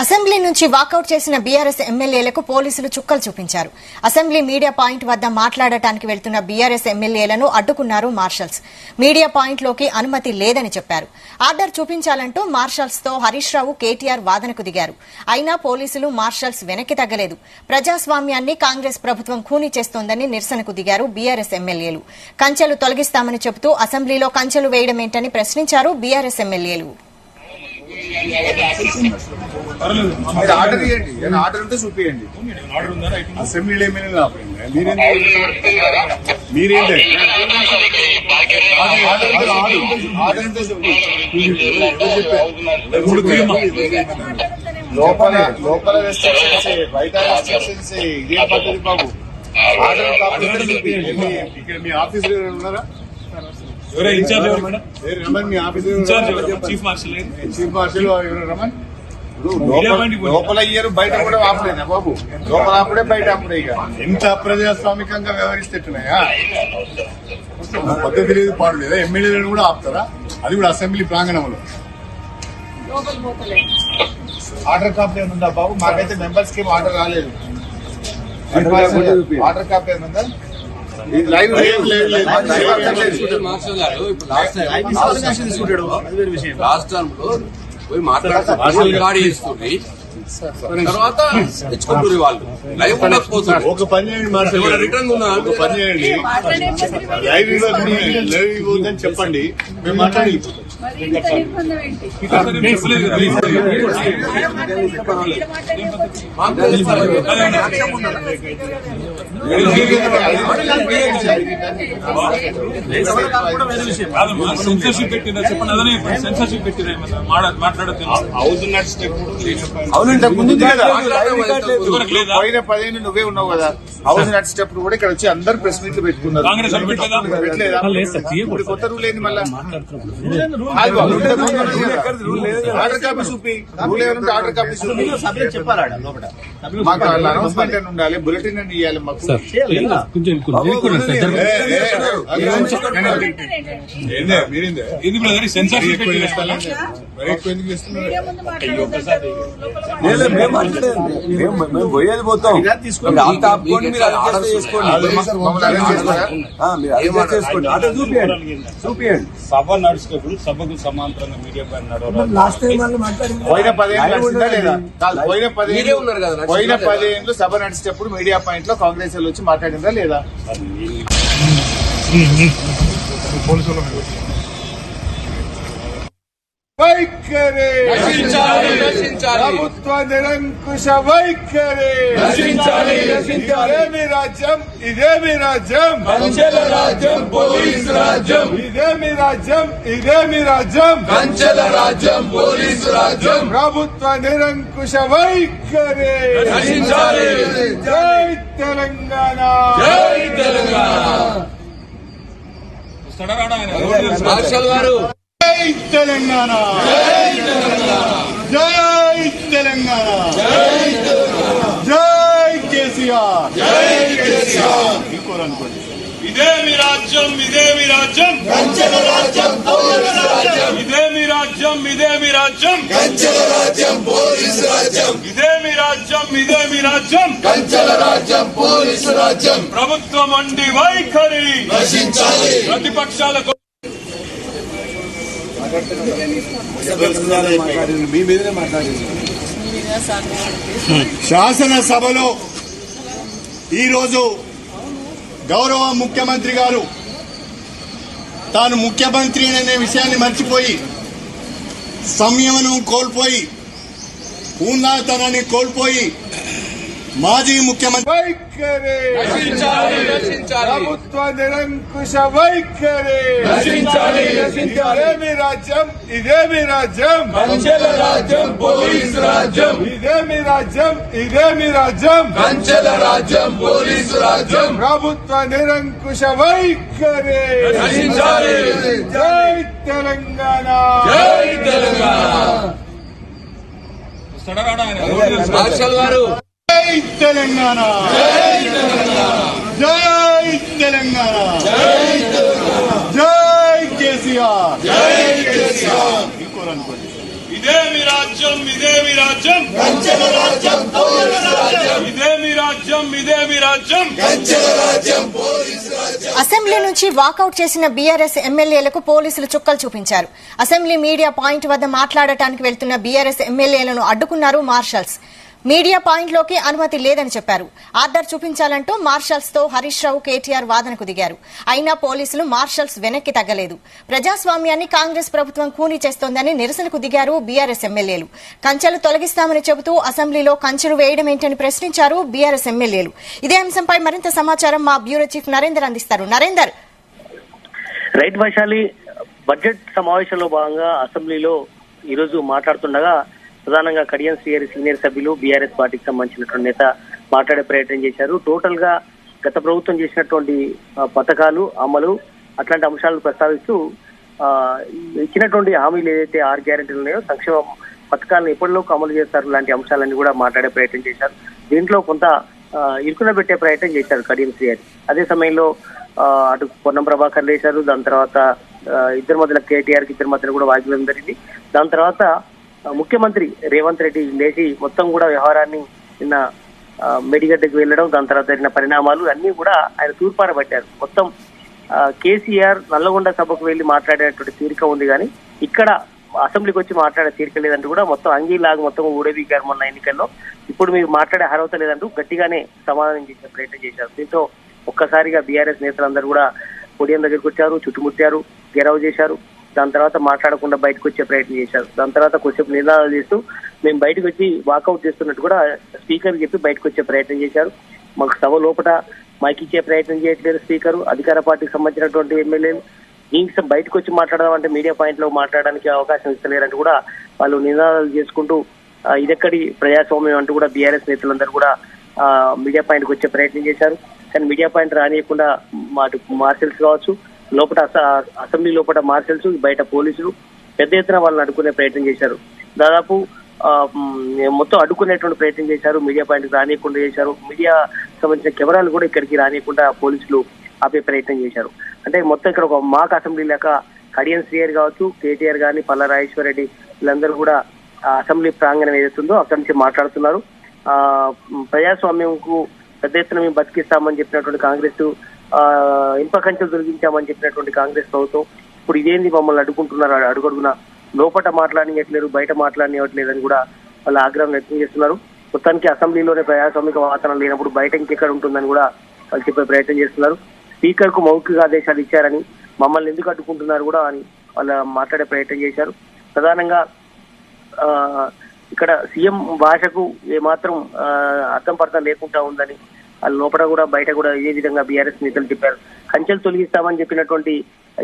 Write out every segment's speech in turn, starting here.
Assembly నుంచి walkout చేసిన BRS ఎమ్మెల్యేలకు పోలీసులు చుక్కలు చూపించారు. అసెంబ్లీ మీడియా పాయింట్ వద్ద మాట్లాడటానికి వెళ్తున్న బీఆర్ఎస్ ఎమ్మెల్యేలను అడ్డుకున్నారు మార్షల్స్. మీడియా పాయింట్లోకి అనుమతి లేదని చెప్పారు. ఆర్డర్ చూపించాలంటూ మార్షల్స్ తో హరీష్ రావు, కేటీఆర్ వాదనకు దిగారు. అయినా పోలీసులు, మార్షల్స్ వెనక్కి తగ్గలేదు. ప్రజాస్వామ్యాన్ని కాంగ్రెస్ ప్రభుత్వం ఖూనీ చేస్తోందని నిరసనకు దిగారు బీఆర్ఎస్ ఎమ్మెల్యేలు. కంచెలు తొలగిస్తామని చెబుతూ అసెంబ్లీలో కంచెలు వేయడమేంటని ప్రశ్నించారు బీఆర్ఎస్ ఎమ్మెల్యేలు. ఆర్డర్ ఇవ్వండి, ఆర్డర్ ఉంటే చూపియండి. అసెంబ్లీలో ఏమైనా మీరేంటి లోపల రెస్ట్రిక్షన్స్, బయట రెస్ట్రిక్షన్స్, ఇదే పద్ధతి బాబు. ఆర్డర్ కాపీ ఇక్కడ మీ ఆఫీస్ ఉన్నారా? మీ ఆఫీస్ చీఫ్ మార్షల్ రమన్. లోపల ఇయ్యరు, బయట కూడా ఆపలేదా బాబు? లోపల ఆపడే, బయట ఆపడే. ఇక ఎంత అప్రజాస్వామికంగా వ్యవహరిస్తేట్టున్నాయా? పద్ధతి లేదు, పాడు లేదా? ఎమ్మెల్యేలను కూడా ఆపుతారా? అది కూడా అసెంబ్లీ ప్రాంగణంలో. ఆర్డర్ కాపీ ఏముందా బాబు? మాకైతే మెంబర్స్ కి ఆర్డర్ రాలేదు. ఆర్డర్ కాపీ ఏముందా? లాస్ట్ టర్మ్ లో పోయి మాట్లాడుతుంది తర్వాత తెచ్చుకుంటారు వాళ్ళు. లైవ్ ఉండకపోతుంది. ఒక పని చేయండి, రిటర్న్ ఒక పని చేయండి, లైవ్ ఇవ్వద్దని చెప్పండి, మేము మాట్లాడి సెన్సర్షిప్ పెట్టిందా చెప్పండి. అదే సెన్సర్షిప్ పెట్టిందా మాట్లాడద్దు. అవునంటే ముందు పోయిన 10 ఏళ్ళు నువ్వే ఉన్నావు కదా. హౌస్ నడిచేటప్పుడు కూడా ఇక్కడ వచ్చి అందరు ప్రెస్ మీట్లు పెట్టుకున్నారు. కాంగ్రెస్ పెట్టలేదా? కొత్త రూల్ ఏంది మళ్ళా? ఆర్డర్ కాపీ చూపి, రూల్ ఏమంటే ఆర్డర్ కాపీ చూపి మాకు అనౌన్స్మెంట్ అని ఉండాలి, బులెటిన్ అని ఇవ్వాలి మాకు. సెన్సర్షిప్ మేము పోయేది పోతాం. అంత ఆపుకోండి, మీరు అరెస్ట్ చేసుకోండి. ఆర్డర్ చూపియండి. సభ నడిచేటప్పుడు సభకు సమాంతరంగా మీడియా పైన పోయిన 10 ఏళ్ళు లేదా? పోయిన 10 ఏళ్ళు సభ నడిచేటప్పుడు మీడియా పాయింట్ లో కాంగ్రెస్ వాళ్ళు వచ్చి మాట్లాడిందా లేదా? వైఖరి ప్రభుత్వ నిరంకుశ వైఖరి. ఇదేమి రాజ్యం, ఇదేమి రాజ్యం, కంచెల రాజ్యం, పోలీసు రాజ్యం. ఇదేమి రాజ్యం, ఇదేమి రాజ్యం, కంచెల రాజ్యం, పోలీసు రాజ్యం. ప్రభుత్వ నిరంకుశ వైఖరి. జై తెలంగాణ, జై తెలంగాణ. మార్షల్ గారు జై తెలంగాణ, జై తెలంగాణ, జై కేసీఆర్. ఇంకోరనుకోండి. ఇదేమి రాజ్యం, ఇదేమి రాజ్యం, కంచెల రాజ్యం, పోలీసు రాజ్యం. ఇదేమి రాజ్యం, ఇదేమి రాజ్యం, కంచెల రాజ్యం, పోలీసు రాజ్యం. ఇదేమి రాజ్యం, ఇదేమి రాజ్యం, కంచెల రాజ్యం, పోలీసు రాజ్యం. ప్రభుత్వం అండి వైఖరి నశించాలి. ప్రతిపక్షాలకు మీ మీదనే మాట్లాడింది. శాసనసభలో ఈరోజు గౌరవ ముఖ్యమంత్రి గారు తాను ముఖ్యమంత్రి అనే విషయాన్ని మర్చిపోయి, సంయమనం కోల్పోయి, పూర్ణతనాన్ని కోల్పోయి మాజీ ముఖ్యమంత్రి వైఖరి. ప్రభుత్వ నిరంకుశ వైఖరి. ఇదేమి రాజ్యం, ఇదేమి రాజ్యం, కంచెల రాజ్యం, పోలీసు రాజ్యం. ఇదేమి రాజ్యం, ఇదేమి రాజ్యం, కంచెల రాజ్యం, పోలీసు రాజ్యం. ప్రభుత్వ నిరంకుశ వైఖరి. జై తెలంగాణ, జై తెలంగాణ. మార్షల్ గారు జై తెలంగాణ, జై తెలంగాణ, జై కేసీఆర్. ఇంకోరనుకోండి. ఇదేమి రాజ్యం ఇదేమి రాజ్యం కంచెల రాజ్యం పోలీసు రాజ్యం ఇదేమి రాజ్యం ఇదేమి రాజ్యం కంచెల రాజ్యం పోలీసు రాజ్యం. అసెంబ్లీ నుంచి వాకౌట్ చేసిన బీఆర్ఎస్ ఎమ్మెల్యేలకు పోలీసులు చుక్కలు చూపించారు. అసెంబ్లీ మీడియా పాయింట్ వద్ద మాట్లాడటానికి వెళ్తున్న బీఆర్ఎస్ ఎమ్మెల్యేలను అడ్డుకున్నారు మార్షల్స్. మీడియా పాయింట్లోకి అనుమతి లేదని చెప్పారు. ఆర్డర్ చూపించాలంటూ మార్షల్స్ తో హరీష్ రావు, కేటీఆర్ వాదనకు దిగారు. అయినా పోలీసులు మార్షల్స్ వెనక్కి తగ్గలేదు. ప్రజాస్వామ్యాన్ని కాంగ్రెస్ ప్రభుత్వం కూనీ చేస్తోందని నిరసనకు దిగారు బీఆర్ఎస్ ఎమ్మెల్యేలు. కంచెలు తొలగిస్తామని చెబుతూ అసెంబ్లీలో కంచెలు వేయడమేంటని ప్రశ్నించారు బీఆర్ఎస్ ఎమ్మెల్యేలు. ఇదే అంశంపై మరింత సమాచారం మా బ్యూరో చీఫ్ నరేందర్ అందిస్తారు. నరేందర్, రైట్ వైశాలి, బడ్జెట్ సమావేశంలో భాగంగా అసెంబ్లీలో ఈరోజు మాట్లాడుతుండగా ప్రధానంగా కడియం శ్రీహరి సీనియర్ సభ్యులు బీఆర్ఎస్ పార్టీకి సంబంధించినటువంటి నేత మాట్లాడే ప్రయత్నం చేశారు. టోటల్ గా గత ప్రభుత్వం చేసినటువంటి పథకాలు అమలు అట్లాంటి అంశాలను ప్రస్తావిస్తూ ఇచ్చినటువంటి హామీలు ఏదైతే 6 గ్యారెంటీలు ఉన్నాయో సంక్షేమ పథకాలను ఎప్పటిలోకి అమలు చేస్తారు లాంటి అంశాలన్నీ కూడా మాట్లాడే ప్రయత్నం చేశారు. దీంట్లో కొంత ఇరుకున పెట్టే ప్రయత్నం చేశారు కడియం శ్రీహరి. అదే సమయంలో అటు పొన్నం ప్రభాకర్ లేశారు. దాని తర్వాత ఇద్దరి మధ్యలో కేటీఆర్ కి ఇద్దరి మధ్యలో కూడా వాగ్వాదం జరిగింది. దాని తర్వాత ముఖ్యమంత్రి రేవంత్ రెడ్డి లేచి మొత్తం కూడా వ్యవహారాన్ని నిన్న మేడిగడ్డకు వెళ్ళడం, దాని తర్వాత జరిగిన పరిణామాలు అన్ని కూడా ఆయన తూర్పారబట్టారు. మొత్తం కేసీఆర్ నల్లగొండ సభకు వెళ్లి మాట్లాడేటువంటి తీరిక ఉంది కానీ ఇక్కడ అసెంబ్లీకి వచ్చి మాట్లాడే తీరిక లేదంటూ కూడా మొత్తం అంగీలాగా మొత్తం ఊడబీకారు మొన్న ఎన్నికల్లో. ఇప్పుడు మీరు మాట్లాడే అర్హత లేదంటూ గట్టిగానే సమాధానం చేసే ప్రయత్నం చేశారు. దీంతో ఒక్కసారిగా బీఆర్ఎస్ నేతలందరూ కూడా పొడియం దగ్గరికి వచ్చారు, చుట్టుముట్టారు, గెరవ చేశారు. దాని తర్వాత మాట్లాడకుండా బయటకు వచ్చే ప్రయత్నం చేశారు. దాని తర్వాత కొంచెం నినాదాలు చేస్తూ మేము బయటకు వచ్చి వాకౌట్ చేస్తున్నట్టు కూడా స్పీకర్ చెప్పి బయటకు వచ్చే ప్రయత్నం చేశారు. మాకు సభ లోపల మైక్ ఇచ్చే ప్రయత్నం చేయట్లేదు స్పీకర్. అధికార పార్టీకి సంబంధించినటువంటి ఎమ్మెల్యేలు దీనికి బయటకు వచ్చి మాట్లాడడం అంటే మీడియా పాయింట్ లో మాట్లాడడానికి అవకాశం ఇస్తలేరంటూ కూడా వాళ్ళు నినాదాలు చేసుకుంటూ ఇదెక్కడి ప్రజాస్వామ్యం అంటూ కూడా బీఆర్ఎస్ నేతలందరూ కూడా మీడియా పాయింట్కి వచ్చే ప్రయత్నం చేశారు. కానీ మీడియా పాయింట్ రానియకుండా మార్షల్స్ కావచ్చు, లోపల అసెంబ్లీ లోపల మార్షల్స్, బయట పోలీసులు పెద్ద ఎత్తున వాళ్ళని అడ్డుకునే ప్రయత్నం చేశారు. దాదాపు మొత్తం అడ్డుకునేటువంటి ప్రయత్నం చేశారు. మీడియా పాయింట్కి రానియకుండా చేశారు. మీడియా సంబంధించిన కెమెరాలు కూడా ఇక్కడికి రానియకుండా పోలీసులు ఆపే ప్రయత్నం చేశారు. అంటే మొత్తం ఇక్కడ ఒక మాక్ అసెంబ్లీ లేక కడియం శ్రీహరి కావచ్చు, కేటీఆర్ గాని, పల్లా రాజేశ్వర రెడ్డి వీళ్ళందరూ కూడా అసెంబ్లీ ప్రాంగణం ఏదైతుందో అక్కడి నుంచి మాట్లాడుతున్నారు. ప్రజాస్వామ్యంకు పెద్ద ఎత్తున మేము బతికిస్తామని చెప్పినటువంటి కాంగ్రెస్, ఇనుప కంచెలు తొలగించామని చెప్పినటువంటి కాంగ్రెస్ ప్రభుత్వం ఇప్పుడు ఇదేంది మమ్మల్ని అడ్డుకుంటున్నారు, అడుగడుగున లోపల మాట్లాడనియట్లేదు, బయట మాట్లాడనివ్వట్లేదు అని కూడా వాళ్ళ ఆగ్రహం వ్యక్తం చేస్తున్నారు. మొత్తానికి అసెంబ్లీలోనే ప్రజాస్వామిక వాతావరణం లేనప్పుడు బయట ఇంకెక్కడ ఉంటుందని కూడా వాళ్ళు చెప్పే ప్రయత్నం చేస్తున్నారు. స్పీకర్ కు మౌఖిక ఆదేశాలు ఇచ్చారని, మమ్మల్ని ఎందుకు అడ్డుకుంటున్నారు కూడా అని వాళ్ళు మాట్లాడే ప్రయత్నం చేశారు. ప్రధానంగా ఇక్కడ సీఎం భాషకు ఏమాత్రం అర్థం పర్థం లేకుండా ఉందని వాళ్ళ లోపల కూడా బయట కూడా ఇదే విధంగా బీఆర్ఎస్ నేతలు చెప్పారు. కంచెలు తొలగిస్తామని చెప్పినటువంటి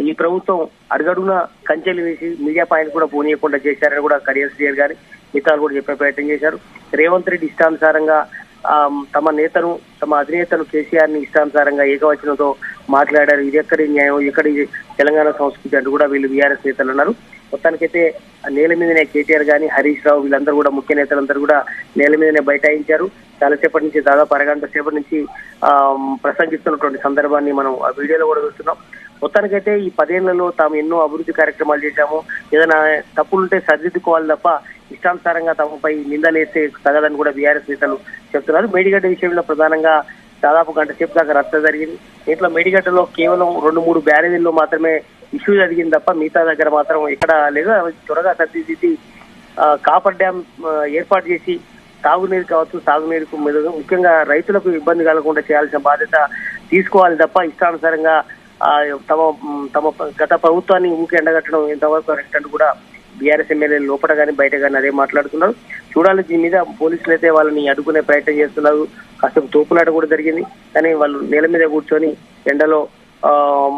ఈ ప్రభుత్వం అడుగడుగున కంచెలు వేసి మీడియా పాయింట్ కూడా పోనీయకుండా చేశారని కూడా కడియం శ్రీహరి గారి మిగతాలు కూడా చెప్పే ప్రయత్నం చేశారు. రేవంత్ రెడ్డి ఇష్టానుసారంగా తమ నేతను, తమ అధినేతను కేసీఆర్ ని ఇష్టానుసారంగా ఏకవచనంతో మాట్లాడారు. ఇది ఎక్కడి న్యాయం, ఎక్కడి తెలంగాణ సంస్కృతి అంటూ కూడా వీళ్ళు బీఆర్ఎస్ నేతలు అన్నారు. మొత్తానికైతే నేల మీదనే కేటీఆర్ గాని, హరీష్ రావు వీళ్ళందరూ కూడా ముఖ్య నేతలందరూ కూడా నేల మీదనే బైఠాయించారు. చాలాసేపటి నుంచి దాదాపు అరగంట సేపటి నుంచి ప్రసంగిస్తున్నటువంటి సందర్భాన్ని మనం ఆ వీడియోలో కూడా చూస్తున్నాం. మొత్తానికైతే ఈ 10 ఏళ్లలో తాము ఎన్నో అభివృద్ధి కార్యక్రమాలు చేశాము, ఏదైనా తప్పులుంటే సరిదిద్దుకోవాలి తప్ప ఇష్టానుసారంగా తమపై నిందలేస్తే తగదని కూడా బీఆర్ఎస్ నేతలు చెప్తున్నారు. మేడిగడ్డ విషయంలో ప్రధానంగా దాదాపు గంట సేపు దాకా రచ్చ జరిగింది. దీంట్లో మేడిగడ్డలో కేవలం 2-3 బ్యారేజీల్లో మాత్రమే ఇష్యూ జరిగింది తప్ప మిగతా దగ్గర మాత్రం ఎక్కడ లేదు. త్వరగా సర్దిద్ది కాపర్ డ్యామ్ ఏర్పాటు చేసి తాగునీరు కావచ్చు, సాగునీరుకు ముఖ్యంగా రైతులకు ఇబ్బంది కలగకుండా చేయాల్సిన బాధ్యత తీసుకోవాలి తప్ప ఇష్టానుసారంగా తమ గత ప్రభుత్వాన్ని ఊరికి ఎండగట్టడం ఎంతవరకు కరెక్ట్ అంటూ కూడా బీఆర్ఎస్ ఎమ్మెల్యేలు లోపల కానీ బయట కానీ అదే మాట్లాడుతున్నారు. చూడాలి, దీని మీద పోలీసులు అయితే వాళ్ళని అడ్డుకునే ప్రయత్నం చేస్తున్నారు. కాసేపు తోపులాట కూడా జరిగింది, కానీ వాళ్ళు నేల మీద కూర్చొని ఎండలో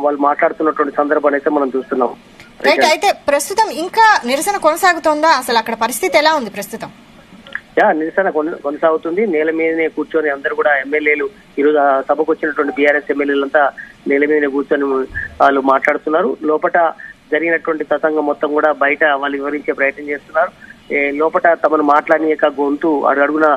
వాళ్ళు మాట్లాడుతున్నటువంటి సందర్భాన్ని అయితే మనం చూస్తున్నాం. అయితే ప్రస్తుతం ఇంకా నిరసన కొనసాగుతోందా? అసలు అక్కడ పరిస్థితి ఎలా ఉంది ప్రస్తుతం? నిరసన కొనసాగుతుంది. నేల మీదనే కూర్చొని అందరూ కూడా ఎమ్మెల్యేలు ఈరోజు సభకు వచ్చినటువంటి బీఆర్ఎస్ ఎమ్మెల్యేలంతా నేల మీదనే కూర్చొని వాళ్ళు మాట్లాడుతున్నారు. లోపల జరిగినటువంటి తతంగం మొత్తం కూడా బయట వాళ్ళు వివరించే ప్రయత్నం చేస్తున్నారు. లోపల తమను మాట్లాడియక గొంతు అడుగున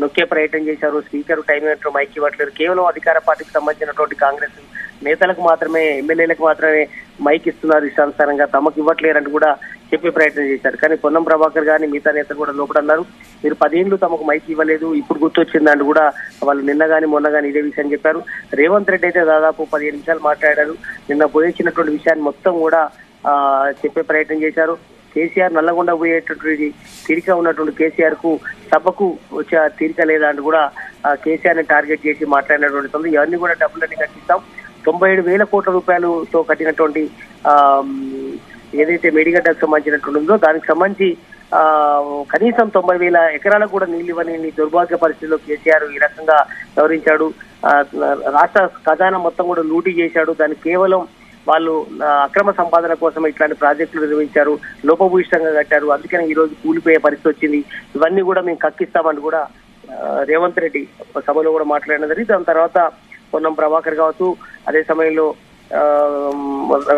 నొక్కే ప్రయత్నం చేశారు. స్పీకర్ టైం అయినట్టు మైక్ ఇవ్వట్లేదు. కేవలం అధికార పార్టీకి సంబంధించినటువంటి కాంగ్రెస్ నేతలకు మాత్రమే, ఎమ్మెల్యేలకు మాత్రమే మైక్ ఇస్తున్నారు ఇష్టానుసారంగా, తమకు ఇవ్వట్లేరంటూ కూడా చెప్పే ప్రయత్నం చేశారు. కానీ పొన్నం ప్రభాకర్ గారిని మిగతా నేతలు కూడా లోపడన్నారు. మీరు 10 ఏళ్లు తమకు మైక్ ఇవ్వలేదు, ఇప్పుడు గుర్తొచ్చిందని కూడా వాళ్ళు నిన్న గాని మొన్న గాని ఇదే విషయం చెప్పారు. రేవంత్ రెడ్డి అయితే దాదాపు 15 నిమిషాలు మాట్లాడారు. నిన్న పోయించినటువంటి విషయాన్ని మొత్తం కూడా చెప్పే ప్రయత్నం చేశారు. కేసీఆర్ నల్లగొండ పోయేటటువంటి తీరిక ఉన్నటువంటి కేసీఆర్ కు సభకు వచ్చే తీరిక లేదా అని కూడా కేసీఆర్ ని టార్గెట్ చేసి మాట్లాడినటువంటి ఉంది. ఇవన్నీ కూడా డబ్బులన్నీ కట్టిస్తాం. 97,000 కోట్ల రూపాయలతో కట్టినటువంటి ఏదైతే మేడిగడ్డకు సంబంధించినటువంటి ఉందో దానికి సంబంధించి కనీసం 90,000 ఎకరాలకు కూడా నీళ్లు ఇవ్వని దుర్భాగ్య పరిస్థితిలో కేసీఆర్ ఈ రకంగా వ్యవహరించాడు. రాష్ట్ర ఖజానా మొత్తం కూడా లూటీ చేశాడు. దాన్ని కేవలం వాళ్ళు అక్రమ సంపాదన కోసం ఇట్లాంటి ప్రాజెక్టులు నిర్వహించారు, లోపభూయిష్టంగా కట్టారు, అందుకని ఈ రోజు కూలిపోయే పరిస్థితి వచ్చింది. ఇవన్నీ కూడా మేము కక్కిస్తామని కూడా రేవంత్ రెడ్డి సభలో కూడా మాట్లాడినది. దాని తర్వాత పొన్నం ప్రభాకర్ కావచ్చు, అదే సమయంలో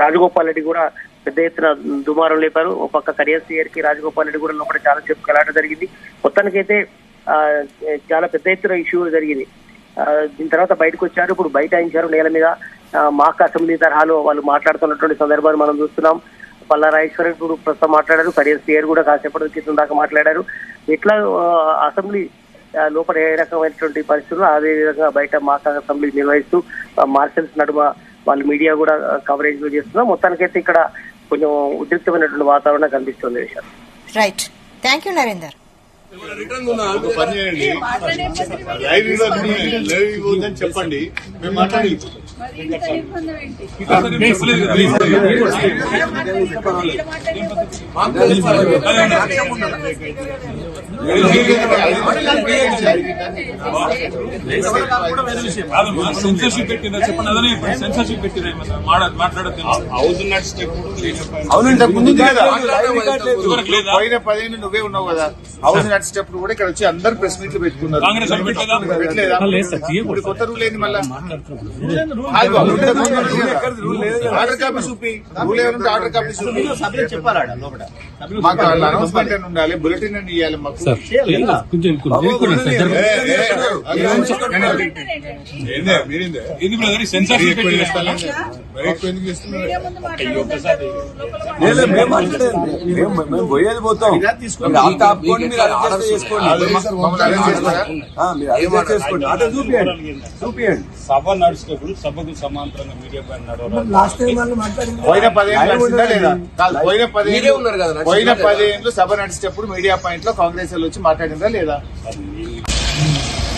రాజగోపాల్ రెడ్డి కూడా పెద్ద ఎత్తున దుమారం లేపారు. ఒక పక్క కడియం శ్రీహరి కి రాజగోపాల్ రెడ్డి కూడా లోపల చాలా సేపు కలాట జరిగింది. మొత్తానికైతే చాలా పెద్ద ఎత్తున ఇష్యూ జరిగింది. దీని తర్వాత బయటకు వచ్చారు. ఇప్పుడు బైఠాయించారు నేల మీద. మాక్ అసెంబ్లీ తరహాలో వాళ్ళు మాట్లాడుతున్నటువంటి సందర్భాన్ని మనం చూస్తున్నాం. పల్లా రాజేశ్వరరావు ఇప్పుడు ప్రస్తుతం మాట్లాడారు, కడియం శ్రీహరి కూడా కాసేపటి క్రితం దాకా మాట్లాడారు. ఇట్లా అసెంబ్లీ లోపల ఏ రకమైనటువంటి పరిస్థితులు అదే విధంగా బయట మాక్ అసెంబ్లీ నిర్వహిస్తూ మార్షల్స్ నడుమ వాళ్ళు మీడియా కూడా కవరేజ్ చేస్తున్నారు. మొత్తానికైతే ఇక్కడ కొంచెం ఉద్రిక్తమైనటువంటి వాతావరణం కనిపిస్తుంది. విషయం రైట్, థ్యాంక్ యూ నరేందర్. ఒక పని చేయండి, లైవ్ ఇవ్వద్దని చెప్పండి, మేము మాట్లాడి సెన్సర్షిప్ పెట్టిందా చెప్పండి. అదనే సెన్సర్షిప్ పెట్టిరా మాట్లాడద్దు. అవునంటే ముందు కదా పోయిన 10 ఏళ్ళు నువ్వే ఉన్నావు కదా. హౌస్ నడిచేటప్పుడు కూడా ఇక్కడ వచ్చి అందరు ప్రెస్ మీట్లు పెట్టుకున్నారు. కాంగ్రెస్ వాళ్ళు పెట్టలేదా? పెట్టలేదా? ఇప్పుడు కొత్త రూల్ ఏంది మళ్ళా? ఆర్డర్ కాపీ చూపి, రూల్ ఏమంటే ఆర్డర్ కాపీ చూపి మాకు అనౌన్స్మెంట్ అని ఉండాలి, బులెటిన్ అని ఇవ్వాలి మాకు. ఇది బ్రదర్ సెన్సర్షిప్ పెట్టిరా? మేము పోయేది పోతాం. మీరు ఆట ఆపుకోండి, మీరు అడ్జస్ట్ చేసుకోండి. మీరు అడ్జస్ట్ చేసుకోండి. ఆట చూపియండి. సభ నడిచేటప్పుడు సభకు సమాంతరంగా మీడియా పైన పోయిన 10 ఏళ్ళు నడిచిందా లేదా? కాదు, పోయిన 10 ఏళ్ళు సభ నడిచేటప్పుడు మీడియా పాయింట్ లో కాంగ్రెస్ వాళ్ళు వచ్చి మాట్లాడిందా లేదా?